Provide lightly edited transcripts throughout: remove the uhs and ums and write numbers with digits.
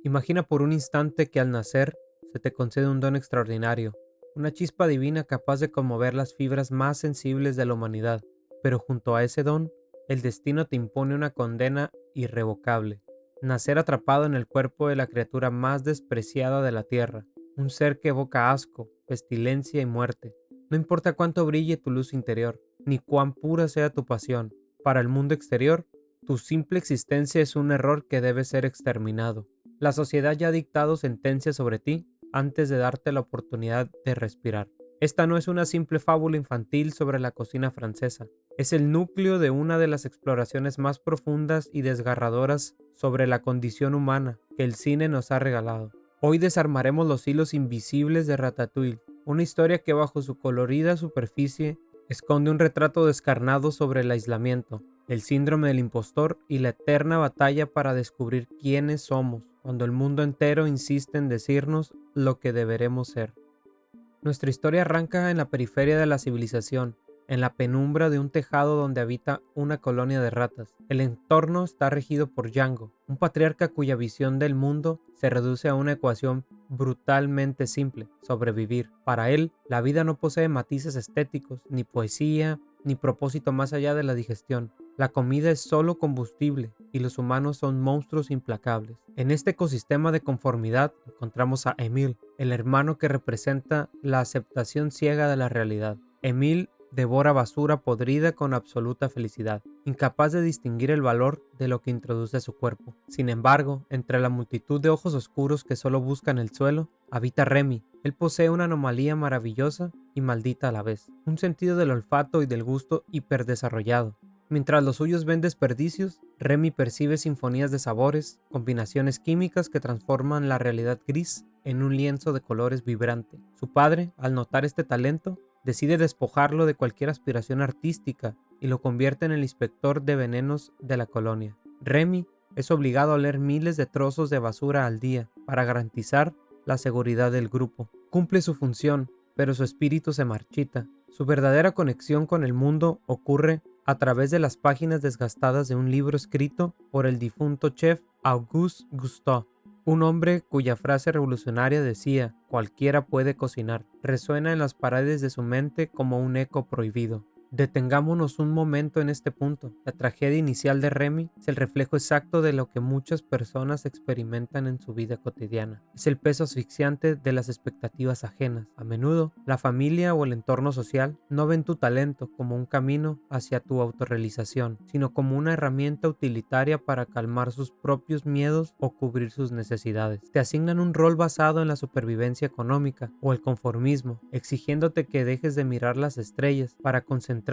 Imagina por un instante que al nacer se te concede un don extraordinario, una chispa divina capaz de conmover las fibras más sensibles de la humanidad, pero junto a ese don, el destino te impone una condena irrevocable: nacer atrapado en el cuerpo de la criatura más despreciada de la tierra, un ser que evoca asco, pestilencia y muerte. No importa cuánto brille tu luz interior, ni cuán pura sea tu pasión, para el mundo exterior, tu simple existencia es un error que debe ser exterminado. La sociedad ya ha dictado sentencias sobre ti antes de darte la oportunidad de respirar. Esta no es una simple fábula infantil sobre la cocina francesa, es el núcleo de una de las exploraciones más profundas y desgarradoras sobre la condición humana que el cine nos ha regalado. Hoy desarmaremos los hilos invisibles de Ratatouille, una historia que bajo su colorida superficie esconde un retrato descarnado sobre el aislamiento, el síndrome del impostor y la eterna batalla para descubrir quiénes somos, cuando el mundo entero insiste en decirnos lo que deberemos ser. Nuestra historia arranca en la periferia de la civilización, en la penumbra de un tejado donde habita una colonia de ratas. El entorno está regido por Django, un patriarca cuya visión del mundo se reduce a una ecuación brutalmente simple: sobrevivir. Para él, la vida no posee matices estéticos, ni poesía, ni propósito más allá de la digestión. La comida es solo combustible y los humanos son monstruos implacables. En este ecosistema de conformidad encontramos a Emile, el hermano que representa la aceptación ciega de la realidad. Emile devora basura podrida con absoluta felicidad, incapaz de distinguir el valor de lo que introduce a su cuerpo. Sin embargo, entre la multitud de ojos oscuros que solo buscan el suelo, habita Remy. Él posee una anomalía maravillosa y maldita a la vez, un sentido del olfato y del gusto hiperdesarrollado. Mientras los suyos ven desperdicios, Remy percibe sinfonías de sabores, combinaciones químicas que transforman la realidad gris en un lienzo de colores vibrante. Su padre, al notar este talento, decide despojarlo de cualquier aspiración artística y lo convierte en el inspector de venenos de la colonia. Remy es obligado a oler miles de trozos de basura al día para garantizar la seguridad del grupo. Cumple su función, pero su espíritu se marchita. Su verdadera conexión con el mundo ocurre a través de las páginas desgastadas de un libro escrito por el difunto chef Auguste Gusteau, un hombre cuya frase revolucionaria decía: "Cualquiera puede cocinar", resuena en las paredes de su mente como un eco prohibido. Detengámonos un momento en este punto. La tragedia inicial de Remy es el reflejo exacto de lo que muchas personas experimentan en su vida cotidiana. Es el peso asfixiante de las expectativas ajenas. A menudo, la familia o el entorno social no ven tu talento como un camino hacia tu autorrealización, sino como una herramienta utilitaria para calmar sus propios miedos o cubrir sus necesidades. Te asignan un rol basado en la supervivencia económica o el conformismo, exigiéndote que dejes de mirar las estrellas para concentrarte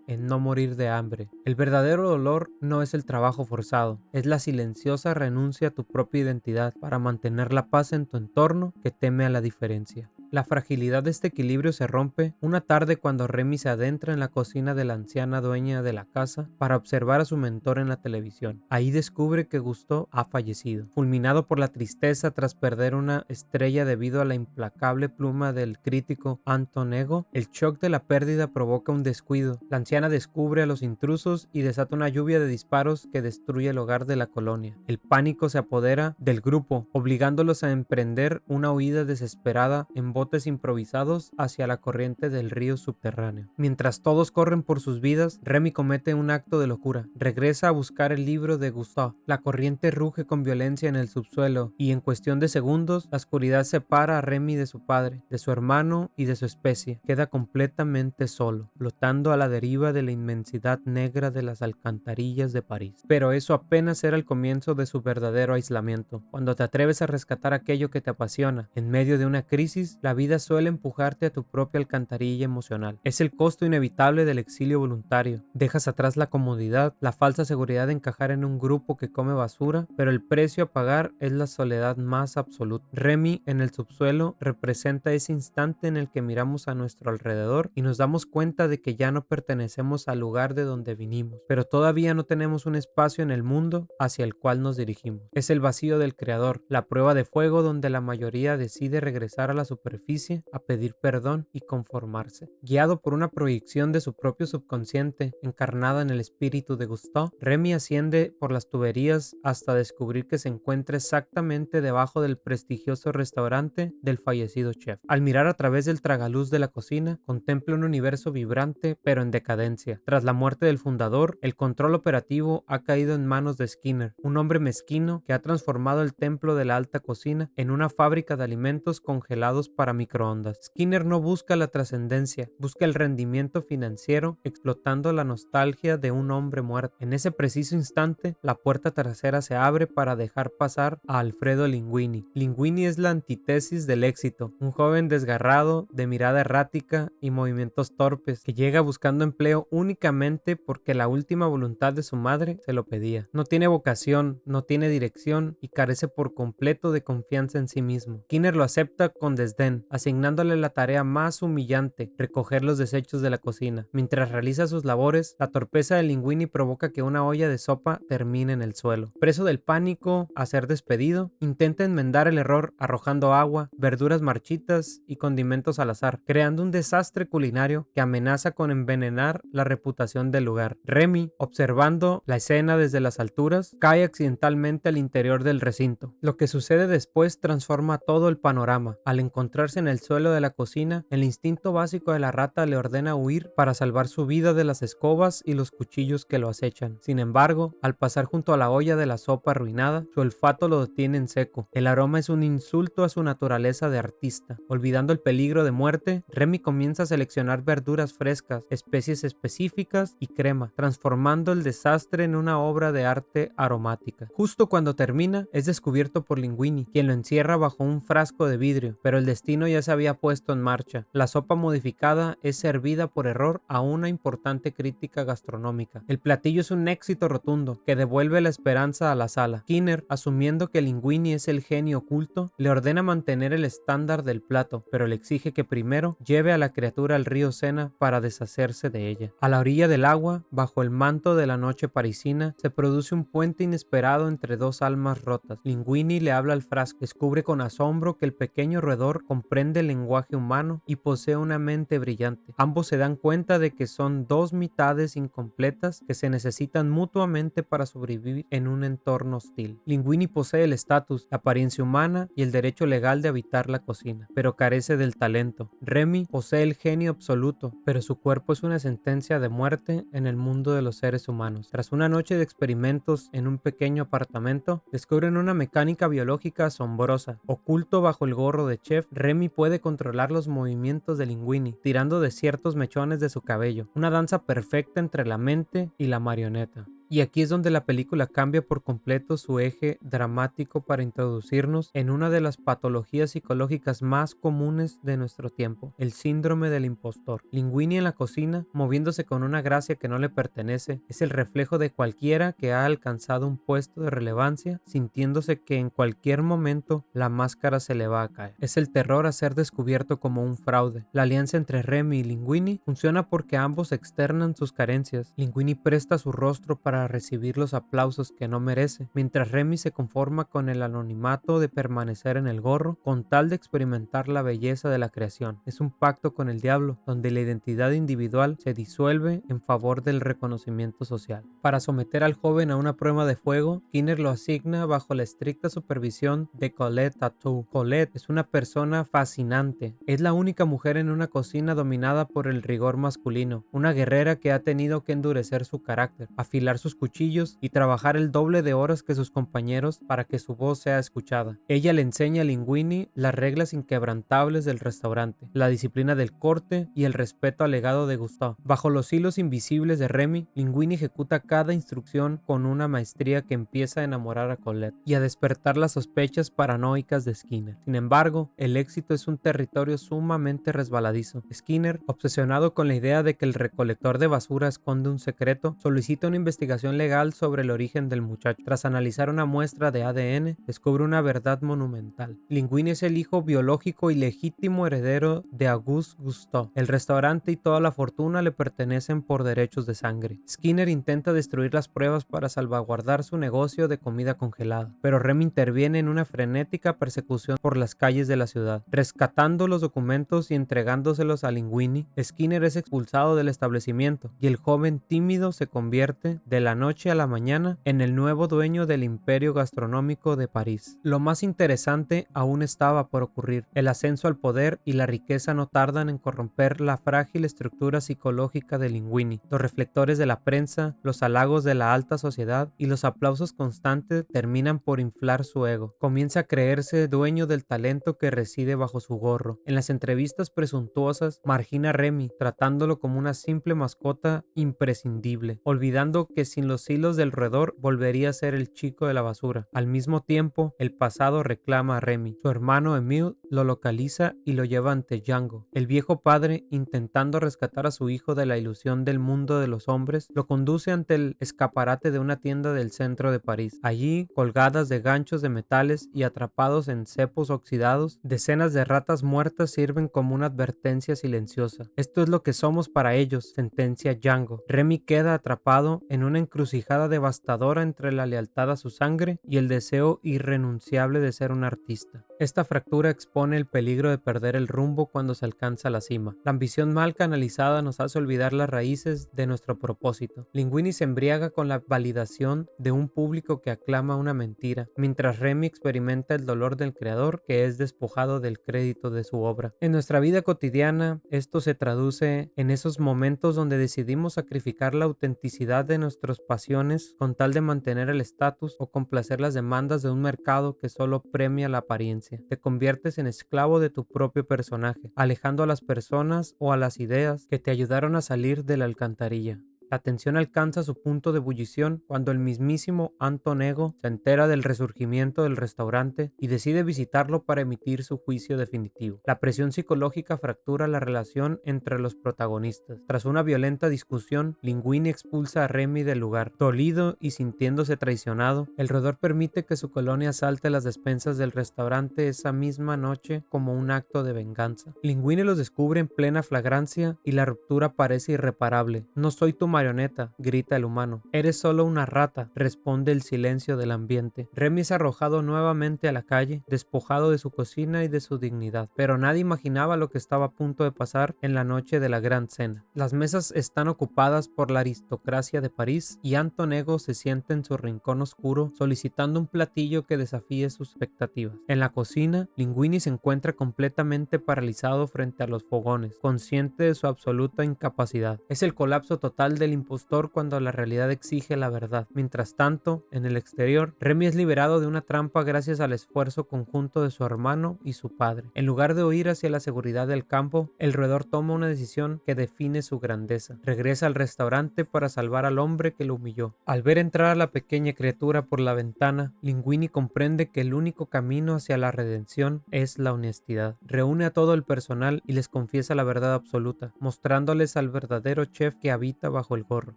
en no morir de hambre. El verdadero dolor no es el trabajo forzado, es la silenciosa renuncia a tu propia identidad para mantener la paz en tu entorno que teme a la diferencia. La fragilidad de este equilibrio se rompe una tarde cuando Remy se adentra en la cocina de la anciana dueña de la casa para observar a su mentor en la televisión. Ahí descubre que Gusteau ha fallecido. Fulminado por la tristeza tras perder una estrella debido a la implacable pluma del crítico Anton Ego, el shock de la pérdida provoca un descuido. La anciana descubre a los intrusos y desata una lluvia de disparos que destruye el hogar de la colonia. El pánico se apodera del grupo, obligándolos a emprender una huida desesperada en botes improvisados hacia la corriente del río subterráneo. Mientras todos corren por sus vidas, Remy comete un acto de locura. Regresa a buscar el libro de Gusteau. La corriente ruge con violencia en el subsuelo y en cuestión de segundos, la oscuridad separa a Remy de su padre, de su hermano y de su especie. Queda completamente solo, flotando a la deriva de la inmensidad negra de las alcantarillas de París. Pero eso apenas era el comienzo de su verdadero aislamiento. Cuando te atreves a rescatar aquello que te apasiona, en medio de una crisis, la vida suele empujarte a tu propia alcantarilla emocional. Es el costo inevitable del exilio voluntario. Dejas atrás la comodidad, la falsa seguridad de encajar en un grupo que come basura, pero el precio a pagar es la soledad más absoluta. Remy en el subsuelo representa ese instante en el que miramos a nuestro alrededor y nos damos cuenta de que ya no pertenecemos al lugar de donde vinimos, pero todavía no tenemos un espacio en el mundo hacia el cual nos dirigimos. Es el vacío del creador, la prueba de fuego donde la mayoría decide regresar a la superficie superficie a pedir perdón y conformarse. Guiado por una proyección de su propio subconsciente encarnada en el espíritu de Gustav, Remy asciende por las tuberías hasta descubrir que se encuentra exactamente debajo del prestigioso restaurante del fallecido chef. Al mirar a través del tragaluz de la cocina, contempla un universo vibrante pero en decadencia. Tras la muerte del fundador, el control operativo ha caído en manos de Skinner, un hombre mezquino que ha transformado el templo de la alta cocina en una fábrica de alimentos congelados para microondas. Skinner no busca la trascendencia, busca el rendimiento financiero, explotando la nostalgia de un hombre muerto. En ese preciso instante, la puerta trasera se abre para dejar pasar a Alfredo Linguini. Linguini es la antítesis del éxito, un joven desgarrado, de mirada errática y movimientos torpes, que llega buscando empleo únicamente porque la última voluntad de su madre se lo pedía. No tiene vocación, no tiene dirección y carece por completo de confianza en sí mismo. Skinner lo acepta con desdén, asignándole la tarea más humillante, recoger los desechos de la cocina. Mientras realiza sus labores, la torpeza de Linguini provoca que una olla de sopa termine en el suelo. Preso del pánico a ser despedido, intenta enmendar el error arrojando agua, verduras marchitas y condimentos al azar, creando un desastre culinario que amenaza con envenenar la reputación del lugar. Remy, observando la escena desde las alturas, cae accidentalmente al interior del recinto. Lo que sucede después transforma todo el panorama. Al encontrarse en el suelo de la cocina, el instinto básico de la rata le ordena huir para salvar su vida de las escobas y los cuchillos que lo acechan. Sin embargo, al pasar junto a la olla de la sopa arruinada, su olfato lo detiene en seco. El aroma es un insulto a su naturaleza de artista. Olvidando el peligro de muerte, Remy comienza a seleccionar verduras frescas, especies específicas y crema, transformando el desastre en una obra de arte aromática. Justo cuando termina, es descubierto por Linguini, quien lo encierra bajo un frasco de vidrio, pero el destino ya se había puesto en marcha. La sopa modificada es servida por error a una importante crítica gastronómica. El platillo es un éxito rotundo que devuelve la esperanza a la sala. Skinner, asumiendo que Linguini es el genio oculto, le ordena mantener el estándar del plato, pero le exige que primero lleve a la criatura al río Sena para deshacerse de ella. A la orilla del agua, bajo el manto de la noche parisina, se produce un puente inesperado entre dos almas rotas. Linguini le habla al frasco, descubre con asombro que el pequeño roedor comprende el lenguaje humano y posee una mente brillante. Ambos se dan cuenta de que son dos mitades incompletas que se necesitan mutuamente para sobrevivir en un entorno hostil. Linguini posee el estatus, la apariencia humana y el derecho legal de habitar la cocina, pero carece del talento. Remy posee el genio absoluto, pero su cuerpo es una sentencia de muerte en el mundo de los seres humanos. Tras una noche de experimentos en un pequeño apartamento, descubren una mecánica biológica asombrosa. Oculto bajo el gorro de chef, Remy puede controlar los movimientos de Linguini, tirando de ciertos mechones de su cabello, una danza perfecta entre la mente y la marioneta. Y aquí es donde la película cambia por completo su eje dramático para introducirnos en una de las patologías psicológicas más comunes de nuestro tiempo, el síndrome del impostor. Linguini en la cocina, moviéndose con una gracia que no le pertenece, es el reflejo de cualquiera que ha alcanzado un puesto de relevancia, sintiéndose que en cualquier momento la máscara se le va a caer. Es el terror a ser descubierto como un fraude. La alianza entre Remy y Linguini funciona porque ambos externan sus carencias. Linguini presta su rostro para recibir los aplausos que no merece, mientras Remy se conforma con el anonimato de permanecer en el gorro con tal de experimentar la belleza de la creación. Es un pacto con el diablo, donde la identidad individual se disuelve en favor del reconocimiento social. Para someter al joven a una prueba de fuego, Skinner lo asigna bajo la estricta supervisión de Colette Tattoo. Colette es una persona fascinante. Es la única mujer en una cocina dominada por el rigor masculino, una guerrera que ha tenido que endurecer su carácter, afilar sus cuchillos y trabajar el doble de horas que sus compañeros para que su voz sea escuchada. Ella le enseña a Linguini las reglas inquebrantables del restaurante, la disciplina del corte y el respeto al legado de Gustav. Bajo los hilos invisibles de Remy, Linguini ejecuta cada instrucción con una maestría que empieza a enamorar a Colette y a despertar las sospechas paranoicas de Skinner. Sin embargo, el éxito es un territorio sumamente resbaladizo. Skinner, obsesionado con la idea de que el recolector de basura esconde un secreto, solicita una investigación investigación legal sobre el origen del muchacho. Tras analizar una muestra de ADN, descubre una verdad monumental. Linguini es el hijo biológico y legítimo heredero de Auguste Gusteau. El restaurante y toda la fortuna le pertenecen por derechos de sangre. Skinner intenta destruir las pruebas para salvaguardar su negocio de comida congelada, pero Remy interviene en una frenética persecución por las calles de la ciudad. Rescatando los documentos y entregándoselos a Linguini, Skinner es expulsado del establecimiento y el joven tímido se convierte, de la noche a la mañana, en el nuevo dueño del imperio gastronómico de París. Lo más interesante aún estaba por ocurrir. El ascenso al poder y la riqueza no tardan en corromper la frágil estructura psicológica de Linguini. Los reflectores de la prensa, los halagos de la alta sociedad y los aplausos constantes terminan por inflar su ego. Comienza a creerse dueño del talento que reside bajo su gorro. En las entrevistas presuntuosas, margina a Remy, tratándolo como una simple mascota imprescindible, olvidando que sin los hilos del roedor volvería a ser el chico de la basura. Al mismo tiempo, el pasado reclama a Remy. Su hermano Emile lo localiza y lo lleva ante Django. El viejo padre, intentando rescatar a su hijo de la ilusión del mundo de los hombres, lo conduce ante el escaparate de una tienda del centro de París. Allí, colgadas de ganchos de metales y atrapados en cepos oxidados, decenas de ratas muertas sirven como una advertencia silenciosa. Esto es lo que somos para ellos, sentencia Django. Remy queda atrapado en una encrucijada devastadora entre la lealtad a su sangre y el deseo irrenunciable de ser un artista. Esta fractura expone el peligro de perder el rumbo cuando se alcanza la cima. La ambición mal canalizada nos hace olvidar las raíces de nuestro propósito. Linguini se embriaga con la validación de un público que aclama una mentira, mientras Remy experimenta el dolor del creador que es despojado del crédito de su obra. En nuestra vida cotidiana, esto se traduce en esos momentos donde decidimos sacrificar la autenticidad de nuestras pasiones con tal de mantener el estatus o complacer las demandas de un mercado que solo premia la apariencia. Te conviertes en esclavo de tu propio personaje, alejando a las personas o a las ideas que te ayudaron a salir de la alcantarilla. La tensión alcanza su punto de ebullición cuando el mismísimo Anton Ego se entera del resurgimiento del restaurante y decide visitarlo para emitir su juicio definitivo. La presión psicológica fractura la relación entre los protagonistas. Tras una violenta discusión, Linguini expulsa a Remy del lugar. Dolido y sintiéndose traicionado, el roedor permite que su colonia asalte las despensas del restaurante esa misma noche como un acto de venganza. Linguini los descubre en plena flagrancia y la ruptura parece irreparable. No soy tu marioneta, grita el humano. Eres solo una rata, responde el silencio del ambiente. Remy es arrojado nuevamente a la calle, despojado de su cocina y de su dignidad. Pero nadie imaginaba lo que estaba a punto de pasar en la noche de la gran cena. Las mesas están ocupadas por la aristocracia de París y Anton Ego se sienta en su rincón oscuro solicitando un platillo que desafíe sus expectativas. En la cocina, Linguini se encuentra completamente paralizado frente a los fogones, consciente de su absoluta incapacidad. Es el colapso total del impostor cuando la realidad exige la verdad. Mientras tanto, en el exterior, Remy es liberado de una trampa gracias al esfuerzo conjunto de su hermano y su padre. En lugar de huir hacia la seguridad del campo, el roedor toma una decisión que define su grandeza. Regresa al restaurante para salvar al hombre que lo humilló. Al ver entrar a la pequeña criatura por la ventana, Linguini comprende que el único camino hacia la redención es la honestidad. Reúne a todo el personal y les confiesa la verdad absoluta, mostrándoles al verdadero chef que habita bajo el gorro.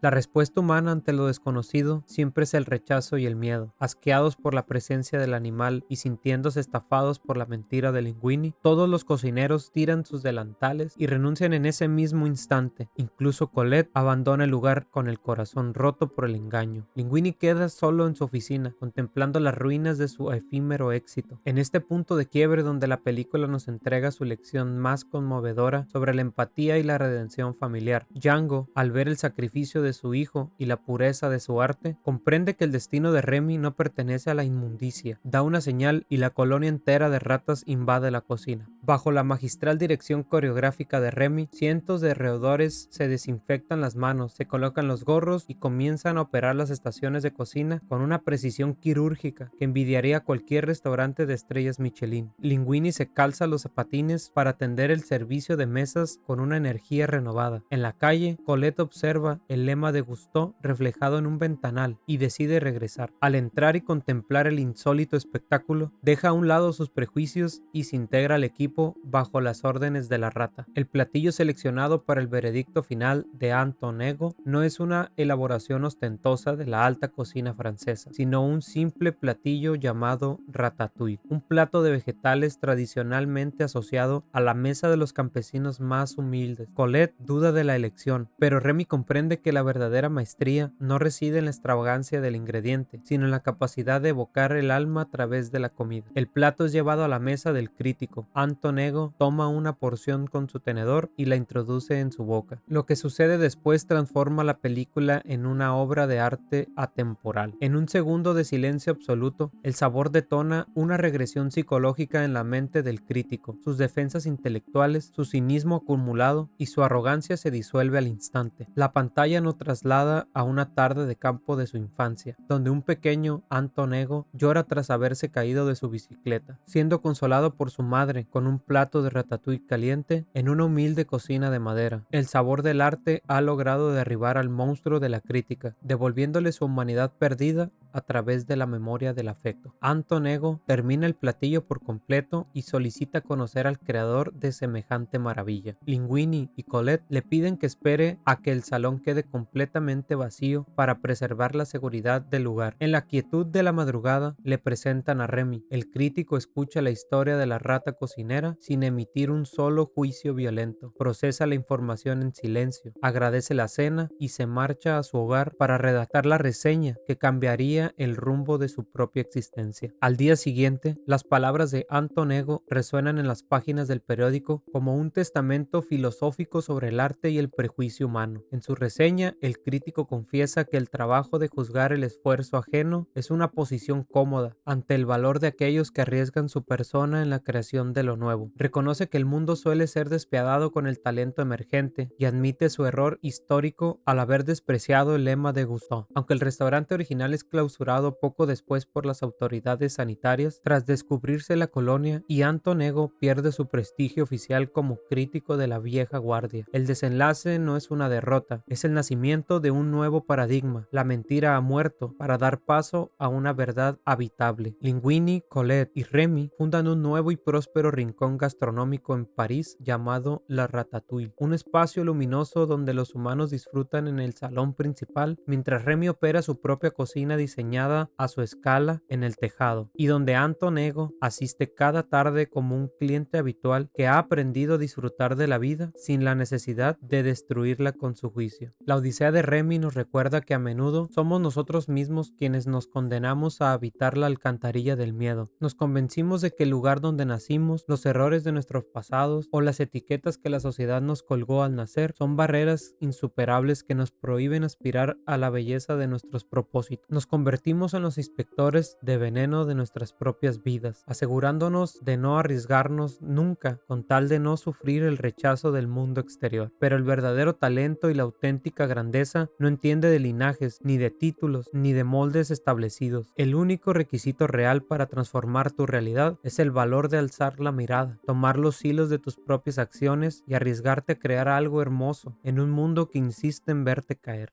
La respuesta humana ante lo desconocido siempre es el rechazo y el miedo. Asqueados por la presencia del animal y sintiéndose estafados por la mentira de Linguini, todos los cocineros tiran sus delantales y renuncian en ese mismo instante. Incluso Colette abandona el lugar con el corazón roto por el engaño. Linguini queda solo en su oficina, contemplando las ruinas de su efímero éxito. En este punto de quiebre donde la película nos entrega su lección más conmovedora sobre la empatía y la redención familiar, Django, al ver el sacrificio de su hijo y la pureza de su arte, comprende que el destino de Remy no pertenece a la inmundicia. Da una señal y la colonia entera de ratas invade la cocina. Bajo la magistral dirección coreográfica de Remy, cientos de roedores se desinfectan las manos, se colocan los gorros y comienzan a operar las estaciones de cocina con una precisión quirúrgica que envidiaría cualquier restaurante de estrellas Michelin. Linguini se calza los zapatines para atender el servicio de mesas con una energía renovada. En la calle, Colette observa el lema de Gusteau reflejado en un ventanal y decide regresar. Al entrar y contemplar el insólito espectáculo, deja a un lado sus prejuicios y se integra al equipo equipo bajo las órdenes de la rata. El platillo seleccionado para el veredicto final de Anton Ego no es una elaboración ostentosa de la alta cocina francesa, sino un simple platillo llamado ratatouille, un plato de vegetales tradicionalmente asociado a la mesa de los campesinos más humildes. Colette duda de la elección, pero Remy comprende que la verdadera maestría no reside en la extravagancia del ingrediente, sino en la capacidad de evocar el alma a través de la comida. El plato es llevado a la mesa del crítico. Anton Ego toma una porción con su tenedor y la introduce en su boca. Lo que sucede después transforma la película en una obra de arte atemporal. En un segundo de silencio absoluto, el sabor detona una regresión psicológica en la mente del crítico. Sus defensas intelectuales, su cinismo acumulado y su arrogancia se disuelve al instante. La pantalla nos traslada a una tarde de campo de su infancia, donde un pequeño Anton Ego llora tras haberse caído de su bicicleta, siendo consolado por su madre con un plato de ratatouille caliente en una humilde cocina de madera. El sabor del arte ha logrado derribar al monstruo de la crítica, devolviéndole su humanidad perdida a través de la memoria del afecto. Anton Ego termina el platillo por completo y solicita conocer al creador de semejante maravilla. Linguini y Colette le piden que espere a que el salón quede completamente vacío para preservar la seguridad del lugar. En la quietud de la madrugada le presentan a Remy. El crítico escucha la historia de la rata cocinera sin emitir un solo juicio violento. Procesa la información en silencio, agradece la cena y se marcha a su hogar para redactar la reseña que cambiaría el rumbo de su propia existencia. Al día siguiente, las palabras de Anton Ego resuenan en las páginas del periódico como un testamento filosófico sobre el arte y el prejuicio humano. En su reseña, el crítico confiesa que el trabajo de juzgar el esfuerzo ajeno es una posición cómoda ante el valor de aquellos que arriesgan su persona en la creación de lo nuevo. Reconoce que el mundo suele ser despiadado con el talento emergente y admite su error histórico al haber despreciado el lema de Gusteau. Aunque el restaurante original es clausurado poco después por las autoridades sanitarias, tras descubrirse la colonia, y Anton Ego pierde su prestigio oficial como crítico de la vieja guardia. El desenlace no es una derrota, es el nacimiento de un nuevo paradigma. La mentira ha muerto para dar paso a una verdad habitable. Linguini, Colette y Remy fundan un nuevo y próspero rincón gastronómico en París llamado La Ratatouille, un espacio luminoso donde los humanos disfrutan en el salón principal, mientras Remy opera su propia cocina diseñada a su escala en el tejado, y donde Anton Ego asiste cada tarde como un cliente habitual que ha aprendido a disfrutar de la vida sin la necesidad de destruirla con su juicio. La odisea de Remy nos recuerda que a menudo somos nosotros mismos quienes nos condenamos a habitar la alcantarilla del miedo. Nos convencimos de que el lugar donde nacimos, los errores de nuestros pasados o las etiquetas que la sociedad nos colgó al nacer son barreras insuperables que nos prohíben aspirar a la belleza de nuestros propósitos. Nos convertimos en los inspectores de veneno de nuestras propias vidas, asegurándonos de no arriesgarnos nunca con tal de no sufrir el rechazo del mundo exterior. Pero el verdadero talento y la auténtica grandeza no entiende de linajes, ni de títulos, ni de moldes establecidos. El único requisito real para transformar tu realidad es el valor de alzar la mirada, tomar los hilos de tus propias acciones y arriesgarte a crear algo hermoso en un mundo que insiste en verte caer.